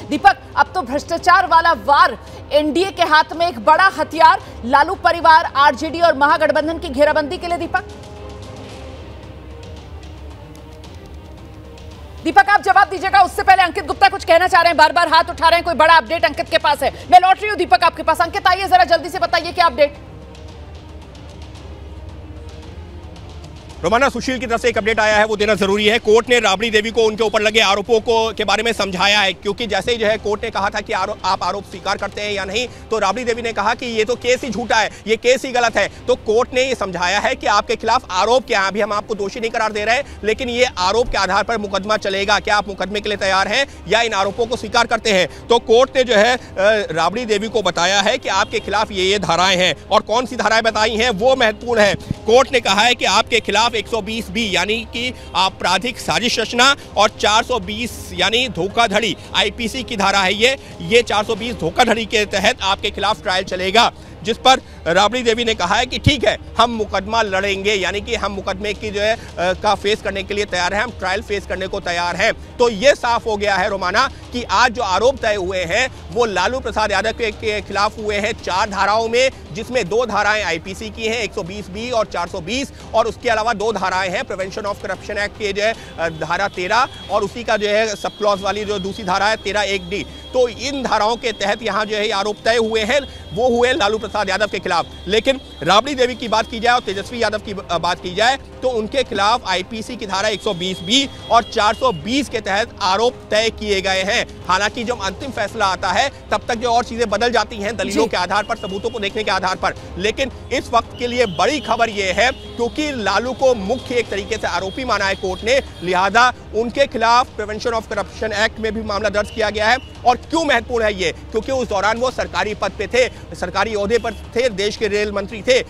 दीपक, अब तो भ्रष्टाचार वाला वार एनडीए के हाथ में एक बड़ा हथियार, लालू परिवार, आरजेडी और महागठबंधन की घेराबंदी के लिए। दीपक आप जवाब दीजिएगा, उससे पहले अंकित गुप्ता कुछ कहना चाह रहे हैं, बार बार हाथ उठा रहे हैं, कोई बड़ा अपडेट अंकित के पास है। मैं लौट रही हूं दीपक आपके पास। अंकित आइए, जरा जल्दी से बताइए क्या अपडेट। रोमाना, सुशील की तरफ से एक अपडेट आया है, वो देना जरूरी है। कोर्ट ने राबड़ी देवी को उनके ऊपर लगे आरोपों के बारे में समझाया है, क्योंकि जैसे ही जो है कोर्ट ने कहा था कि आप आरोप स्वीकार करते हैं या नहीं, तो राबड़ी देवी ने कहा कि ये तो केस ही झूठा है, ये केस ही गलत है। तो कोर्ट ने ये समझाया है कि आपके खिलाफ आरोप क्या है, अभी हम आपको दोषी नहीं करार दे रहे, लेकिन ये आरोप के आधार पर मुकदमा चलेगा। क्या आप मुकदमे के लिए तैयार हैं या इन आरोपों को स्वीकार करते हैं? तो कोर्ट ने जो है राबड़ी देवी को बताया है कि आपके खिलाफ ये धाराएं हैं, और कौन सी धाराएं बताई हैं वो महत्वपूर्ण है। कोर्ट ने कहा है कि आपके खिलाफ 120B यानी कि आपराधिक साजिश रचना और 420 यानी धोखाधड़ी आईपीसी की धारा है। ये 420 धोखाधड़ी के तहत आपके खिलाफ ट्रायल चलेगा, जिस पर राबड़ी देवी ने कहा है कि ठीक है, हम मुकदमा लड़ेंगे, यानी कि हम मुकदमे की जो है का फेस करने के लिए तैयार हैं, हम ट्रायल फेस करने को तैयार हैं। तो ये साफ हो गया है रोमाना कि आज जो आरोप तय हुए हैं वो लालू प्रसाद यादव के खिलाफ हुए हैं 4 धाराओं में, जिसमें 2 धाराएं आईपीसी की हैं, 120B और 420, और उसके अलावा 2 धाराएं हैं प्रिवेंशन ऑफ करप्शन एक्ट के जो है धारा 13, और उसी का जो है सब क्लॉज वाली जो दूसरी धारा है 13(1)D। तो इन धाराओं के तहत यहाँ जो है आरोप तय हुए हैं, वो हुए लालू प्रसाद यादव के खिलाफ। लेकिन राबड़ी देवी की बात की जाए और तेजस्वी यादव की बात की जाए तो उनके खिलाफ आईपीसी की धारा 120B और 420 के तहत आरोप तय किए गए हैं। हालांकि जब अंतिम फैसला आता है तब तक जो और चीजें बदल जाती हैं दलीलों के आधार पर, सबूतों को देखने के आधार पर। लेकिन इस वक्त के लिए बड़ी खबर यह है, क्योंकि लालू को मुख्य एक तरीके से आरोपी माना है कोर्ट ने, लिहाजा उनके खिलाफ प्रिवेंशन ऑफ करप्शन एक्ट में भी मामला दर्ज किया गया है। और क्यों महत्वपूर्ण है ये? क्योंकि उस दौरान वो सरकारी पद पे थे, सरकारी ओहदे पर थे, देश के रेल मंत्री थे।